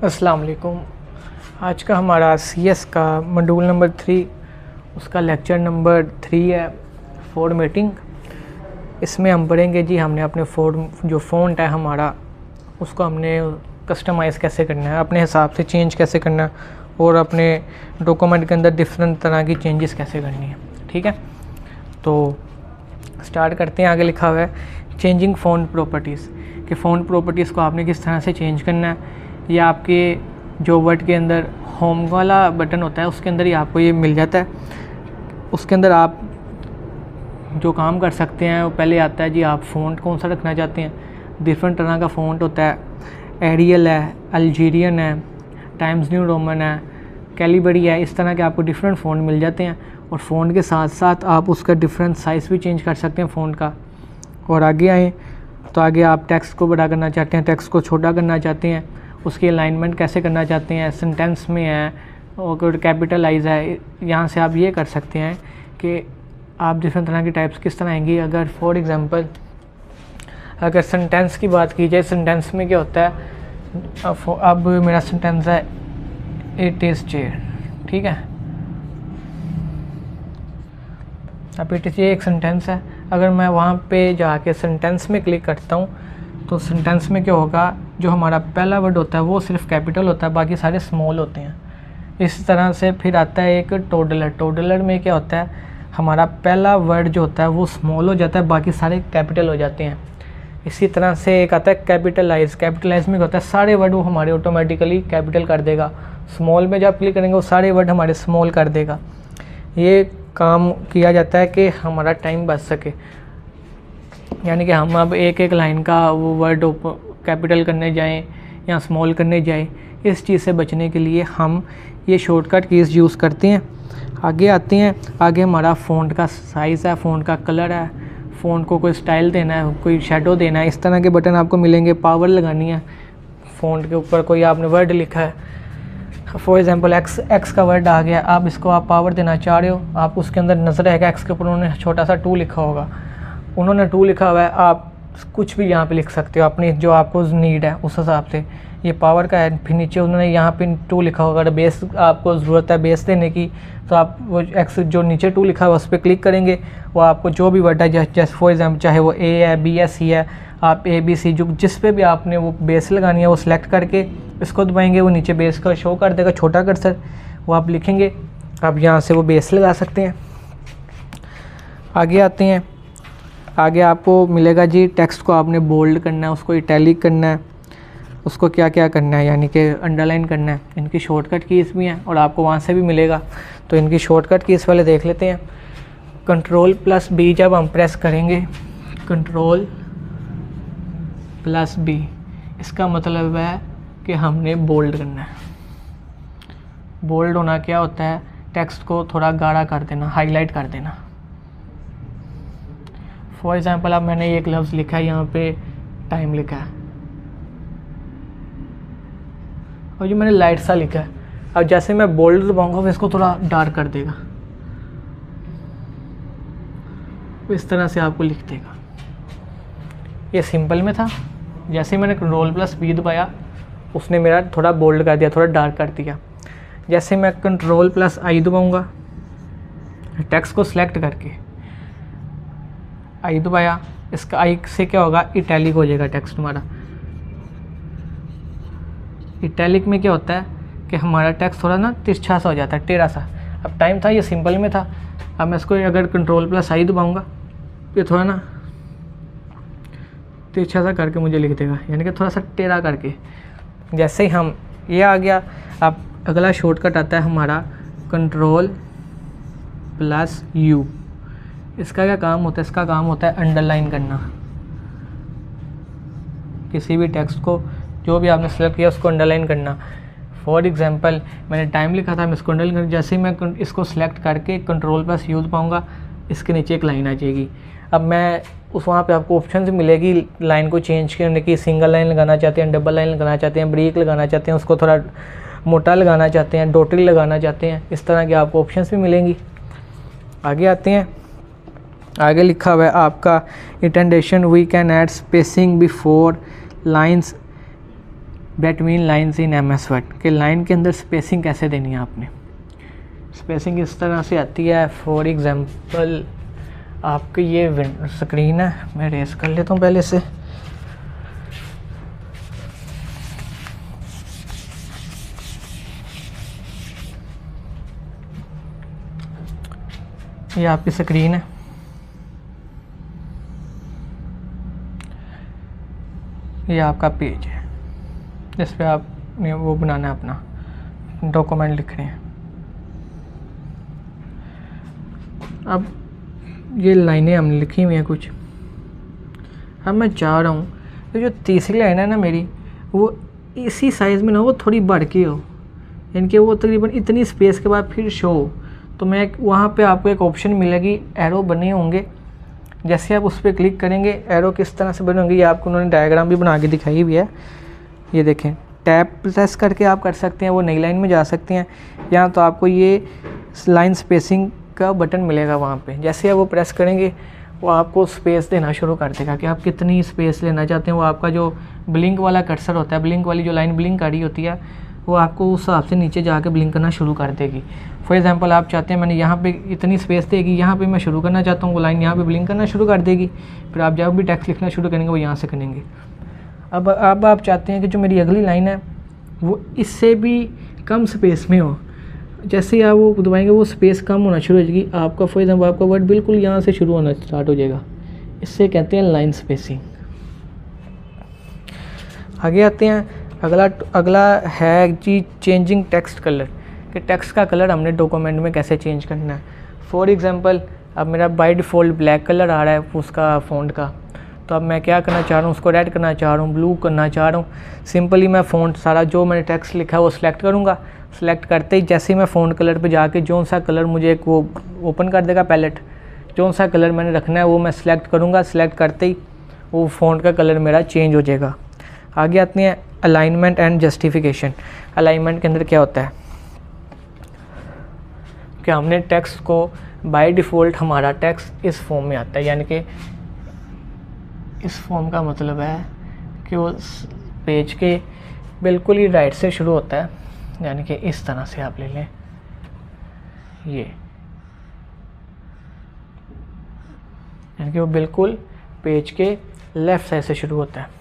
अस्सलाम वालेकुम। आज का हमारा CS का मॉड्यूल नंबर 3 उसका लेक्चर नंबर 3 है फॉर्मेटिंग। इसमें हम पढ़ेंगे जी हमने अपने जो फ़ॉन्ट है हमारा उसको हमने कस्टमाइज़ कैसे करना है, अपने हिसाब से चेंज कैसे करना है और अपने डॉक्यूमेंट के अंदर डिफरेंट तरह की चेंजेस कैसे करनी है। ठीक है, तो स्टार्ट करते हैं। आगे लिखा हुआ है चेंजिंग फ़ॉन्ट प्रॉपर्टीज़ कि फ़ॉन्ट प्रॉपर्टीज़ को आपने किस तरह से चेंज करना है। या आपके जो वर्ड के अंदर होम वाला बटन होता है उसके अंदर ही आपको ये मिल जाता है। उसके अंदर आप जो काम कर सकते हैं वो पहले आता है जी आप फ़ॉन्ट कौन सा रखना चाहते हैं। डिफरेंट तरह का फ़ॉन्ट होता है, एरियल है, अल्जीरियन है, टाइम्स न्यू रोमन है, कैलिबरी है। इस तरह के आपको डिफरेंट फ़ॉन्ट मिल जाते हैं और फ़ॉन्ट के साथ साथ आप उसका डिफरेंट साइज़ भी चेंज कर सकते हैं फ़ॉन्ट का। और आगे आए तो आगे आप टेक्स्ट को बड़ा करना चाहते हैं, टेक्स्ट को छोटा करना चाहते हैं, उसकी अलाइनमेंट कैसे करना चाहते हैं, सेंटेंस में है और कैपिटलाइज है, यहाँ से आप ये कर सकते हैं कि आप डिफरेंट तरह की टाइप्स किस तरह आएंगी। अगर फॉर एग्ज़ाम्पल अगर सेंटेंस की बात की जाए, सेंटेंस में क्या होता है, अब मेरा सेंटेंस है इट इज़ चेयर। ठीक है, अब इट इज़ एक सेंटेंस है। अगर मैं वहाँ पे जाके सेंटेंस में क्लिक करता हूँ तो सेंटेंस में क्या होगा, जो हमारा पहला वर्ड होता है वो सिर्फ कैपिटल होता है, बाकी सारे स्मॉल होते हैं। इस तरह से फिर आता है एक टोडलर। टोडलर में क्या होता है, हमारा पहला वर्ड जो होता है वो स्मॉल हो जाता है, बाकी सारे कैपिटल हो जाते हैं। इसी तरह से एक आता है कैपिटलाइज। कैपिटलाइज में क्या होता है, सारे वर्ड वो हमारे ऑटोमेटिकली कैपिटल कर देगा। स्मॉल में जब क्लिक करेंगे वो सारे वर्ड हमारे स्मॉल कर देगा। ये काम किया जाता है कि हमारा टाइम बच सके, यानी कि हम अब एक एक लाइन का वो वर्ड कैपिटल करने जाएं या स्मॉल करने जाएं, इस चीज़ से बचने के लिए हम ये शॉर्टकट कीज़ यूज़ करते हैं। आगे आते हैं, आगे हमारा फ़ॉन्ट का साइज़ है, फ़ॉन्ट का कलर है, फ़ॉन्ट को कोई स्टाइल देना है, कोई शेडो देना है, इस तरह के बटन आपको मिलेंगे। पावर लगानी है फ़ॉन्ट के ऊपर, कोई आपने वर्ड लिखा है फॉर एग्ज़ाम्पल एक्स का वर्ड आ गया, आप इसको आप पावर देना चाह रहे हो, आप उसके अंदर नज़र आएगा एक्स के ऊपर उन्होंने छोटा सा 2 लिखा होगा, उन्होंने 2 लिखा हुआ है, आप कुछ भी यहाँ पे लिख सकते हो अपनी जो आपको नीड है उस हिसाब से। ये पावर का है, फिर नीचे उन्होंने यहाँ पे 2 लिखा होगा। अगर बेस आपको ज़रूरत है बेस देने की तो आप वो एक्स जो नीचे 2 लिखा हुआ उस पर क्लिक करेंगे, वो आपको जो भी वर्ड है जैसे फॉर एग्जाम्पल चाहे वो ए है, बी है, सी है, आप ए बी सी जो जिस पे भी आपने वो बेस लगानी है वो सिलेक्ट करके इसको दबाएंगे, वो नीचे बेस का शो कर देगा छोटा कर्सर, वो आप लिखेंगे, आप यहाँ से वो बेस लगा सकते हैं। आगे आते हैं, आगे आपको मिलेगा जी टेक्स्ट को आपने बोल्ड करना है, उसको इटैलिक करना है, उसको क्या क्या करना है, यानी कि अंडरलाइन करना है। इनकी शॉर्टकट कीज़ भी हैं और आपको वहाँ से भी मिलेगा। तो इनकी शॉर्टकट कीज़ पहले देख लेते हैं। Ctrl+B जब हम प्रेस करेंगे, Ctrl+B इसका मतलब है कि हमने बोल्ड करना है। बोल्ड होना क्या होता है, टेक्स्ट को थोड़ा गाढ़ा कर देना, हाईलाइट कर देना। फॉर एग्ज़ाम्पल अब मैंने एक लफ्ज़ लिखा है, यहाँ पे टाइम लिखा है और जो मैंने लाइट सा लिखा है, अब जैसे मैं बोल्ड दबाऊंगा इसको थोड़ा डार्क कर देगा, इस तरह से आपको लिख देगा। ये सिंपल में था, जैसे मैंने Ctrl+B दबाया उसने मेरा थोड़ा बोल्ड कर दिया, थोड़ा डार्क कर दिया। जैसे मैं Ctrl+I दबाऊंगा टेक्स्ट को सिलेक्ट करके, आई दबाया, इसका आई से क्या होगा, इटैलिक हो जाएगा टेक्स्ट हमारा। इटैलिक में क्या होता है कि हमारा टेक्स्ट थोड़ा ना तिरछा सा हो जाता है, टेढ़ा सा। अब टाइम था ये सिंपल में था, अब मैं इसको अगर Ctrl+I दबाऊंगा ये थोड़ा ना तिरछा सा करके मुझे लिख देगा, यानी कि थोड़ा सा टेढ़ा करके। जैसे ही हम ये आ गया, अब अगला शॉर्टकट आता है हमारा Ctrl+U। इसका क्या काम होता है, इसका काम होता है अंडरलाइन करना। किसी भी टेक्स्ट को जो भी आपने सेलेक्ट किया उसको अंडरलाइन करना। फॉर एग्जांपल मैंने टाइम लिखा था, मैं इसको अंडरलाइन कर, जैसे ही मैं इसको सिलेक्ट करके Ctrl+U दबाऊंगा इसके नीचे एक लाइन आ जाएगी। अब मैं उस वहाँ पे आपको ऑप्शन से मिलेगी लाइन को चेंज करने की, सिंगल लाइन लगाना चाहते हैं, डबल लाइन लगाना चाहते हैं, ब्रेक लगाना चाहते हैं, उसको थोड़ा मोटा लगाना चाहते हैं, डॉटेड लगाना चाहते हैं, इस तरह की आपको ऑप्शंस भी मिलेंगी। आगे आते हैं, आगे लिखा हुआ है आपका indentation, we can add spacing before lines between lines in MS word कि लाइन के अंदर स्पेसिंग कैसे देनी है आपने। स्पेसिंग इस तरह से आती है। फॉर एग्ज़ाम्पल आपकी ये स्क्रीन है, मैं रेस कर लेता हूँ पहले से। ये आपकी स्क्रीन है, ये आपका पेज है जिस पे आपने वो बनाना है, अपना डॉक्यूमेंट लिख रहे हैं। अब ये लाइनें हमने लिखी हुई हैं कुछ। अब मैं चाह रहा हूँ कि जो तीसरी लाइन है ना मेरी, वो इसी साइज़ में ना वो थोड़ी बढ़ के हो, यानी कि वो तकरीबन इतनी स्पेस के बाद फिर शो हो। तो मैं वहाँ पे आपको एक ऑप्शन मिलेगी, एरो बने होंगे। जैसे आप उस पर क्लिक करेंगे, एरो किस तरह से बने होंगे ये आपको उन्होंने डायग्राम भी बना के दिखाई हुई है। ये देखें, टैब प्रेस करके आप कर सकते हैं, वो नई लाइन में जा सकते हैं। यहाँ तो आपको ये लाइन स्पेसिंग का बटन मिलेगा वहाँ पे। जैसे आप वो प्रेस करेंगे, वो आपको स्पेस देना शुरू कर देगा कि आप कितनी स्पेस लेना चाहते हैं। वो आपका जो ब्लिंक वाला कर्सर होता है, ब्लिंक वाली जो लाइन ब्लिंक कर रही होती है, वो आपको उस हिसाब से नीचे जाके ब्लिंक करना शुरू कर देगी। फॉर एग्जांपल आप चाहते हैं मैंने यहाँ पे इतनी स्पेस देगी, यहाँ पे मैं शुरू करना चाहता हूँ, वो लाइन यहाँ पे ब्लिंक करना शुरू कर देगी। फिर आप जब भी टेक्स्ट लिखना शुरू करेंगे वो यहाँ से करेंगे। अब आप चाहते हैं कि जो मेरी अगली लाइन है वो इससे भी कम स्पेस में हो। जैसे ही आप वो दबाएंगे वो स्पेस कम होना शुरू हो जाएगी। आपका फॉर एग्जाम्पल आपका वर्ड बिल्कुल यहाँ से शुरू होना स्टार्ट हो जाएगा। इससे कहते हैं लाइन स्पेसिंग। आगे आते हैं, अगला है जी चेंजिंग टेक्स्ट कलर, कि टेक्स्ट का कलर हमने डॉक्यूमेंट में कैसे चेंज करना है। फॉर एग्जांपल अब मेरा बाय डिफ़ॉल्ट ब्लैक कलर आ रहा है उसका फ़ॉन्ट का, तो अब मैं क्या करना चाह रहा हूँ, उसको रेड करना चाह रहा हूँ, ब्लू करना चाह रहा हूँ। सिंपली मैं फ़ॉन्ट सारा जो मैंने टेक्स्ट लिखा है वो सिलेक्ट करूँगा। सिलेक्ट करते ही जैसे ही मैं फ़ॉन्ट कलर पे जाके जो सा कलर मुझे एक वो ओपन कर देगा पैलेट, जो सा कलर मैंने रखना है वो मैं सिलेक्ट करूँगा। सिलेक्ट करते ही वो फ़ॉन्ट का कलर मेरा चेंज हो जाएगा। आगे आते हैं अलाइनमेंट एंड जस्टिफिकेशन। अलाइनमेंट के अंदर क्या होता है कि हमने टेक्स्ट को बाय डिफ़ॉल्ट हमारा टेक्स्ट इस फॉर्म में आता है, यानी कि इस फॉर्म का मतलब है कि वो पेज के बिल्कुल ही राइट से शुरू होता है, यानी कि इस तरह से आप ले लें ये, यानी कि वो बिल्कुल पेज के लेफ़्ट साइड से शुरू होता है।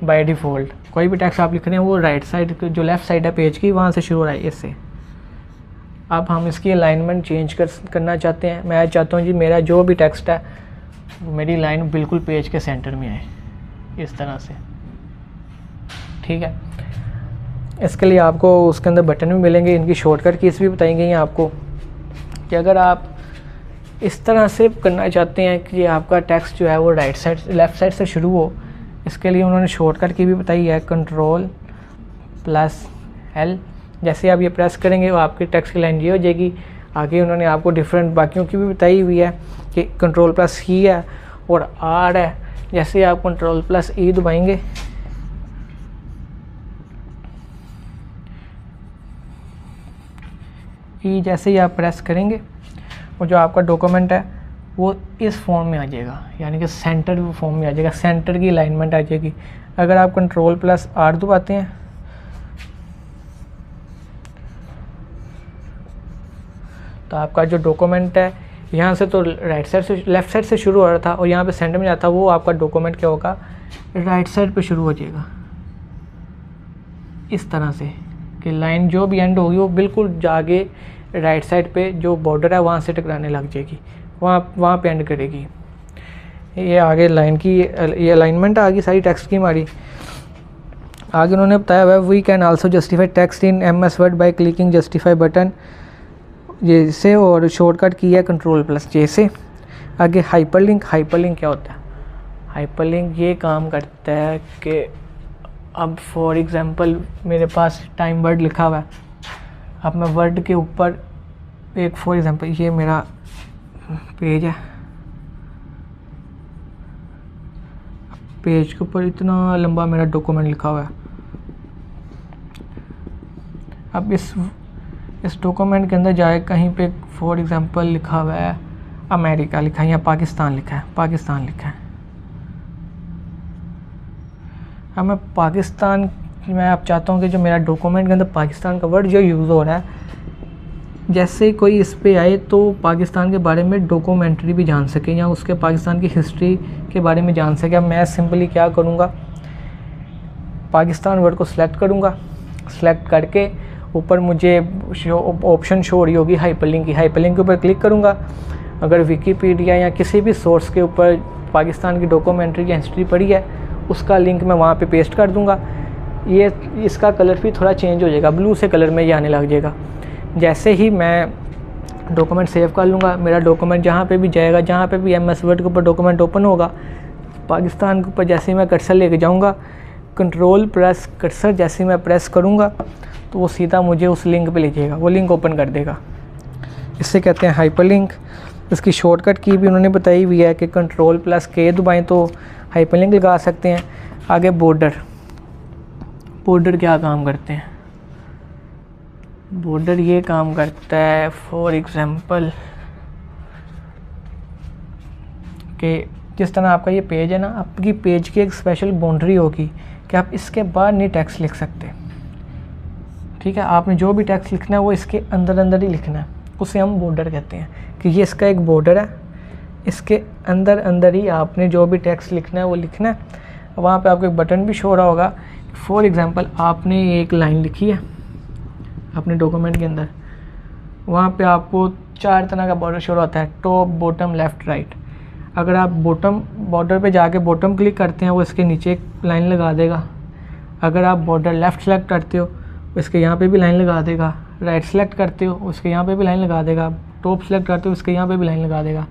बाय डिफ़ॉल्ट कोई भी टेक्स्ट आप लिख रहे हैं वो राइट साइड जो लेफ़्ट साइड है पेज की वहाँ से शुरू हो रहा है इससे। अब हम इसकी अलाइनमेंट चेंज करना चाहते हैं। मैं चाहता हूँ जी मेरा जो भी टेक्स्ट है मेरी लाइन बिल्कुल पेज के सेंटर में आए, इस तरह से। ठीक है, इसके लिए आपको उसके अंदर बटन भी मिलेंगे, इनकी शॉर्टकट कीज़ भी बताई गई हैं आपको कि अगर आप इस तरह से करना चाहते हैं कि आपका टेक्स्ट जो है वो राइट साइड लेफ़्ट साइड से शुरू हो, इसके लिए उन्होंने शॉर्टकट की भी बताई है, Ctrl+L। जैसे आप ये प्रेस करेंगे वो आपकी टेक्स्ट की लाइन ये हो जाएगी। आगे उन्होंने आपको डिफरेंट बाकियों की भी बताई हुई है कि Ctrl+E है और R है। जैसे आप Ctrl+E दबाएंगे E जैसे ही आप प्रेस करेंगे और जो आपका डॉक्यूमेंट है वो इस फॉर्म में आ जाएगा, यानी कि सेंटर फॉर्म में आ जाएगा, सेंटर की अलाइनमेंट आ जाएगी। अगर आप Ctrl+R दबाते हैं तो आपका जो डॉक्यूमेंट है यहाँ से तो राइट साइड से लेफ़्ट साइड से शुरू हो रहा था और यहाँ पे सेंटर में जाता, वो आपका डॉक्यूमेंट क्या होगा राइट साइड पे शुरू हो जाएगा इस तरह से कि लाइन जो भी एंड होगी वो बिल्कुल जाके राइट साइड पे जो बॉर्डर है वहाँ से टकराने लग जाएगी, वहाँ पे एंड करेगी। ये आगे लाइन की ये अलाइनमेंट आ गई सारी टेक्स्ट की हमारी। आगे उन्होंने बताया हुआ है we can also justify text in MS word by clicking justify button जैसे, और शॉर्टकट की है Ctrl+J से। आगे हाइपरलिंक क्या होता है? हाइपरलिंक ये काम करता है कि अब फॉर एग्जांपल मेरे पास टाइम वर्ड लिखा हुआ है, अब मैं वर्ड के ऊपर एक फॉर एग्जांपल ये मेरा पेज है, पेज के ऊपर इतना लंबा मेरा डॉक्यूमेंट लिखा हुआ है। अब इस डॉक्यूमेंट के अंदर जाए कहीं पे फॉर एग्जांपल लिखा हुआ है अमेरिका लिखा है या पाकिस्तान लिखा है, अब मैं पाकिस्तान कि मैं अब चाहता हूँ कि जो मेरा डॉक्यूमेंट के अंदर पाकिस्तान का वर्ड जो यूज़ हो रहा है, जैसे ही कोई इस पे आए तो पाकिस्तान के बारे में डॉक्यूमेंट्री भी जान सके या उसके पाकिस्तान की हिस्ट्री के बारे में जान सके। अब मैं सिंपली क्या करूँगा, पाकिस्तान वर्ड को सिलेक्ट करूँगा, सिलेक्ट करके ऊपर मुझे ऑप्शन शो हो रही होगी हाइपरलिंक की, हाइपरलिंक के ऊपर क्लिक करूँगा। अगर विकीपीडिया या किसी भी सोर्स के ऊपर पाकिस्तान की डॉक्यूमेंट्री या हिस्ट्री पढ़ी है, उसका लिंक मैं वहाँ पे पेस्ट कर दूँगा। ये इसका कलर भी थोड़ा चेंज हो जाएगा, ब्लू से कलर में ये आने लग जाएगा। जैसे ही मैं डॉक्यूमेंट सेव कर लूँगा, मेरा डॉक्यूमेंट जहाँ पे भी जाएगा, जहाँ पे भी MS वर्ड के ऊपर डॉक्यूमेंट ओपन होगा, पाकिस्तान के ऊपर जैसे ही मैं कर्सर लेके जाऊँगा, कंट्रोल प्रेस कर्सर जैसे ही मैं प्रेस करूँगा तो वो सीधा मुझे उस लिंक पे ले जाएगा, वो लिंक ओपन कर देगा। इससे कहते हैं हाइपरलिंक। इसकी शॉर्टकट की भी उन्होंने बताई हुई है कि कंट्रोल+K दबाएँ तो हाइपरलिंक लगा सकते हैं। आगे बॉर्डर क्या काम करते हैं, बॉर्डर ये काम करता है फॉर एग्ज़ाम्पल कि जिस तरह आपका ये पेज है ना, आपकी पेज की एक स्पेशल बाउंड्री होगी कि आप इसके बाहर नहीं टेक्स्ट लिख सकते। ठीक है, आपने जो भी टेक्स्ट लिखना है वो इसके अंदर ही लिखना है, उसे हम बॉर्डर कहते हैं कि ये इसका एक बॉर्डर है, इसके अंदर ही आपने जो भी टेक्स्ट लिखना है वो लिखना है। वहाँ पे आपको एक बटन भी शो हो रहा होगा। फॉर एग्ज़ाम्पल आपने एक लाइन लिखी है अपने डॉक्यूमेंट के अंदर, वहाँ पे आपको 4 तरह का बॉर्डर शो होता है, टॉप, बॉटम, लेफ़्ट, राइट। अगर आप बॉटम बॉर्डर पे जाके बॉटम क्लिक करते हैं वो इसके नीचे एक लाइन लगा देगा। अगर आप बॉर्डर लेफ़्ट सेलेक्ट करते हो इसके यहाँ पे भी लाइन लगा देगा, राइट सेलेक्ट करते हो उसके यहाँ पे भी लाइन लगा देगा, टॉप सेलेक्ट करते हो इसके यहाँ पे भी लाइन लगा देगा।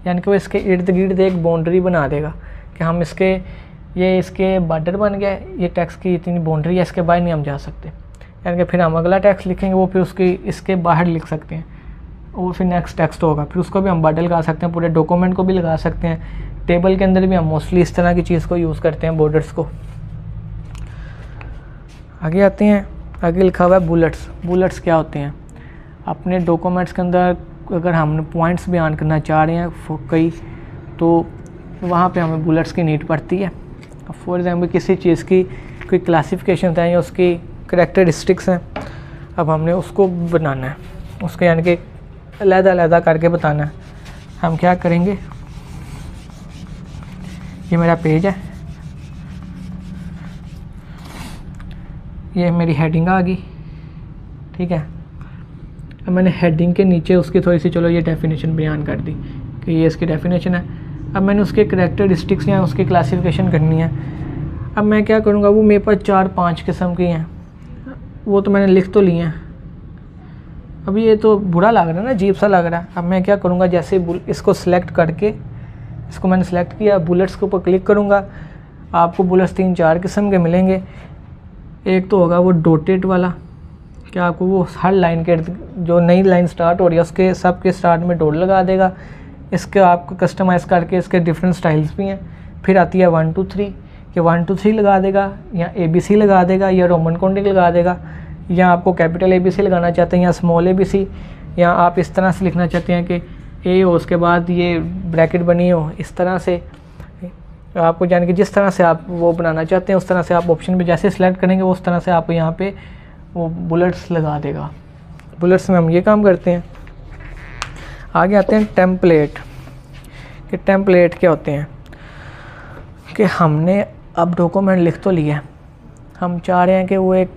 यानी कि वो इसके इर्द गिर्द एक बाउंड्री बना देगा कि हम इसके बॉर्डर बन गया, ये टेक्स्ट की इतनी बाउंड्री है, इसके बाहर नहीं हम जा सकते। यानी कि फिर हम अगला टेक्स्ट लिखेंगे वो फिर इसके बाहर लिख सकते हैं, वो फिर नेक्स्ट टेक्स्ट होगा, फिर उसको भी हम बॉर्डर लगा सकते हैं, पूरे डॉक्यूमेंट को भी लगा सकते हैं। टेबल के अंदर भी हम मोस्टली इस तरह की चीज़ को यूज़ करते हैं, बॉर्डर्स को। आगे आते हैं, आगे लिखा हुआ है बुलेट्स। बुलेट्स क्या होते हैं, अपने डॉक्यूमेंट्स के अंदर अगर हमने पॉइंट्स बयान करना चाह रहे हैं कई, तो वहाँ पे हमें बुलेट्स की नीड पड़ती है। फॉर एग्जाम्पल किसी चीज़ की कोई क्लासिफिकेशन है या उसकी करैक्टरिस्टिक्स हैं, अब हमने उसको बनाना है, उसको यानी कि अलग-अलग करके बताना है। हम क्या करेंगे, ये मेरा पेज है, ये मेरी हेडिंग आ गई। ठीक है, अब मैंने हेडिंग के नीचे उसकी थोड़ी सी चलो ये डेफिनेशन बयान कर दी कि ये इसकी डेफिनेशन है। अब मैंने उसके करैक्टरिस्टिक्स या उसकी क्लासिफिकेशन करनी है। अब मैं क्या करूँगा, वो मेरे पास 4-5 किस्म की हैं, वो तो मैंने लिख तो लिए हैं। अब ये तो बुरा लग रहा है ना, अजीब सा लग रहा है। अब मैं क्या करूँगा, जैसे इसको सिलेक्ट करके, इसको मैंने सेलेक्ट किया, बुलेट्स के ऊपर क्लिक करूँगा, आपको बुलेट्स 3-4 किस्म के मिलेंगे। एक तो होगा वो डॉटेड वाला, क्या आपको वो हर लाइन के जो नई लाइन स्टार्ट हो रही है उसके सब के स्टार्ट में डॉट लगा देगा। इसके आपको कस्टमाइज़ करके इसके डिफरेंट स्टाइल्स भी हैं। फिर आती है 1 2 3 कि 1 2 3 लगा देगा, या ABC लगा देगा, या रोमन कॉन्टिक लगा देगा, या आपको कैपिटल ABC लगाना चाहते हैं या स्मॉल ABC, या आप इस तरह से लिखना चाहते हैं कि A हो उसके बाद ये ब्रैकेट बनी हो, इस तरह से आपको यानी कि जिस तरह से आप वो बनाना चाहते हैं उस तरह से आप ऑप्शन पे जैसे सिलेक्ट करेंगे उस तरह से आपको यहाँ पे वो बुलेट्स लगा देगा। बुलेट्स में हम ये काम करते हैं। आगे आते हैं टेम्पलेट, कि टेम्पलेट क्या होते हैं, कि हमने अब डॉक्यूमेंट लिख तो लिया है, हम चाह रहे हैं कि वो एक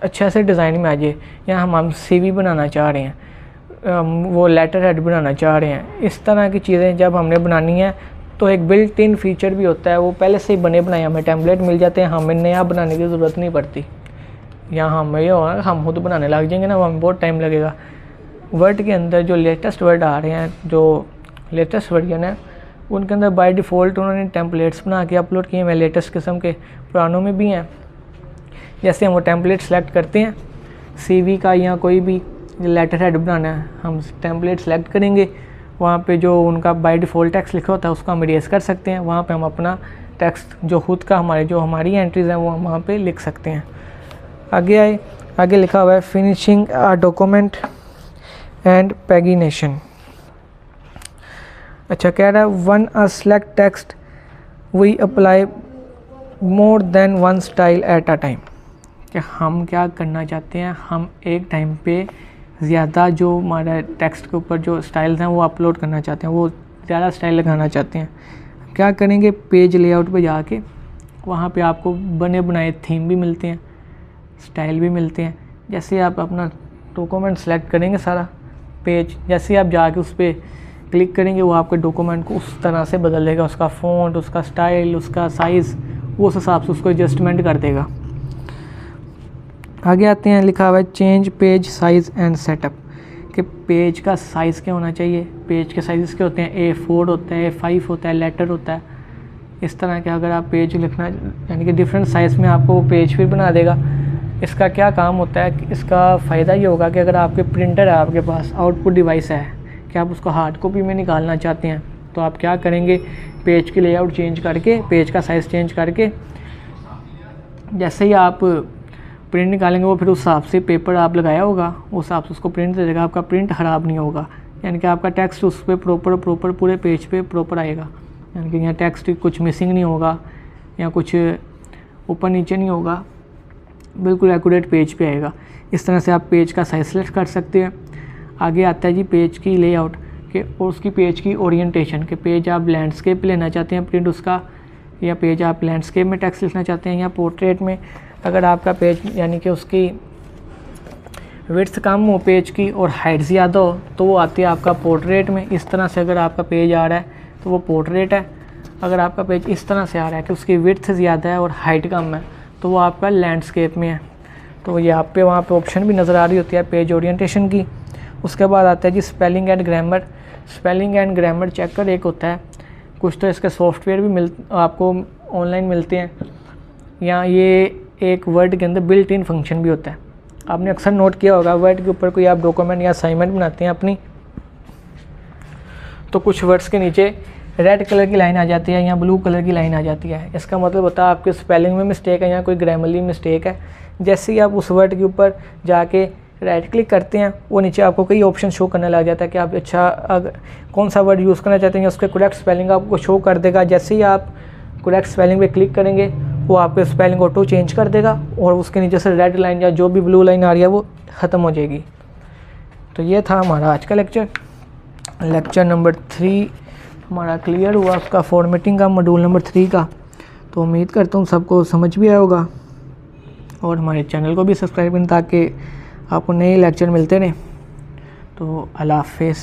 अच्छे से डिज़ाइन में आ जाए, या हम CV बनाना चाह रहे हैं, वो लेटर हेड बनाना चाह रहे हैं। इस तरह की चीज़ें जब हमने बनानी है तो एक बिल्ट इन फीचर भी होता है, वो पहले से ही बने बनाए हमें टेम्पलेट मिल जाते हैं, हमें नया बनाने की ज़रूरत नहीं पड़ती। या हमें ये होगा हम खुद बनाने लग जाएंगे ना, वो हमें बहुत टाइम लगेगा। वर्ड के अंदर जो लेटेस्ट वर्ड आ रहे हैं, जो लेटेस्ट वर्जन है, उनके अंदर बाय डिफ़ॉल्ट उन्होंने टेम्पलेट्स बना के अपलोड किए हैं, लेटेस्ट किस्म के, पुरानों में भी हैं। जैसे हम वो टेम्पलेट सेलेक्ट करते हैं, CV का या कोई भी लेटर हेड बनाना है, हम टेम्पलेट सेलेक्ट करेंगे, वहाँ पे जो उनका बाय डिफ़ॉल्ट टेक्स्ट लिखा होता है उसको हम इरेज कर सकते हैं। वहाँ पे हम अपना टेक्स्ट जो खुद का हमारी एंट्रीज़ हैं वो हम वहाँ पे लिख सकते हैं। आगे लिखा हुआ है finishing a document and pagination. अच्छा, कह रहा है one a select text we apply more than one style at a time, कि हम क्या करना चाहते हैं, हम एक टाइम पे ज़्यादा जो हमारा टेक्स्ट के ऊपर जो स्टाइल्स हैं वो अपलोड करना चाहते हैं, वो ज़्यादा स्टाइल लगाना चाहते हैं। क्या करेंगे, पेज लेआउट पे जाके वहाँ पे आपको बने बनाए थीम भी मिलते हैं, स्टाइल भी मिलते हैं। जैसे आप अपना डॉक्यूमेंट सेलेक्ट करेंगे सारा पेज, जैसे आप जाके उस पर क्लिक करेंगे वो आपके डॉक्यूमेंट को उस तरह से बदल देगा, उसका फ़ॉन्ट, उसका स्टाइल, उसका साइज़, वो उस हिसाब से उसको एडजस्टमेंट कर देगा। आगे आते हैं, लिखा हुआ है change page size and setup, कि पेज का साइज़ क्या होना चाहिए। पेज के साइज़ के होते हैं A4 होता है, A5 होता है, लेटर होता है, इस तरह के। अगर आप पेज लिखना यानी कि डिफरेंट साइज़ में आपको वो पेज फिर बना देगा। इसका क्या काम होता है कि इसका फ़ायदा ये होगा कि अगर आपके प्रिंटर है, आपके पास आउटपुट डिवाइस है, कि आप उसको हार्ड कॉपी में निकालना चाहते हैं, तो आप क्या करेंगे, पेज की लेआउट चेंज करके, पेज का साइज़ चेंज करके, जैसे ही आप प्रिंट निकालेंगे वो फिर उस हिसाब से पेपर आप लगाया होगा उस हिसाब से उसको प्रिंट दे देगा। आपका प्रिंट ख़राब नहीं होगा, यानी कि आपका टेक्स्ट उस पर प्रॉपर पूरे पेज पे प्रॉपर आएगा, यानी कि यहाँ टेक्स्ट कुछ मिसिंग नहीं होगा या कुछ ऊपर नीचे नहीं होगा, बिल्कुल एक्यूरेट पेज पे आएगा। इस तरह से आप पेज का साइज सेलेक्ट कर सकते हैं। आगे आता है जी पेज की लेआउट के और उसकी पेज की ओरिएंटेशन, के पेज आप लैंडस्केप लेना चाहते हैं प्रिंट उसका, या पेज आप लैंडस्केप में टेक्स्ट लिखना चाहते हैं या पोर्ट्रेट में। अगर आपका पेज यानी कि उसकी विड्थ कम हो पेज की और हाइट ज़्यादा हो तो वो आती है आपका पोर्ट्रेट में। इस तरह से अगर आपका पेज आ रहा है तो वो पोर्ट्रेट है। अगर आपका पेज इस तरह से आ रहा है कि उसकी विड्थ ज़्यादा है और हाइट कम है तो वो आपका लैंडस्केप में है। तो ये आप पे वहाँ पे ऑप्शन भी नज़र आ रही होती है पेज ओरिएंटेशन की। उसके बाद आता है जी spelling and grammar. Spelling and grammar checker एक होता है, कुछ तो इसके सॉफ्टवेयर भी आपको ऑनलाइन मिलते हैं, या ये एक वर्ड के अंदर बिल्ट इन फंक्शन भी होता है। आपने अक्सर नोट किया होगा, वर्ड के ऊपर कोई आप डॉक्यूमेंट या असाइनमेंट बनाते हैं अपनी, तो कुछ वर्ड्स के नीचे रेड कलर की लाइन आ जाती है या ब्लू कलर की लाइन आ जाती है। इसका मतलब होता है आपके स्पेलिंग में मिस्टेक है या कोई ग्रामरली मिस्टेक है। जैसे ही आप उस वर्ड के ऊपर जाके राइट क्लिक करते हैं वो नीचे आपको कई ऑप्शन शो करने लग जाता है कि आप अगर कौन सा वर्ड यूज़ करना चाहते हैं, उसके करेक्ट स्पेलिंग आपको शो कर देगा। जैसे ही आप करेक्ट स्पेलिंग पे क्लिक करेंगे वो आपके स्पेलिंग ऑटो चेंज कर देगा और उसके नीचे से रेड लाइन या जो भी ब्लू लाइन आ रही है वो ख़त्म हो जाएगी। तो ये था हमारा आज का लेक्चर नंबर 3 हमारा क्लियर हुआ, उसका फॉर्मेटिंग का मॉड्यूल नंबर 3 का। तो उम्मीद करता हूँ सबको समझ भी आया होगा और हमारे चैनल को भी सब्सक्राइब करें ताकि आपको नए लेक्चर मिलते रहें। तो अल्लाह हाफ़िज़।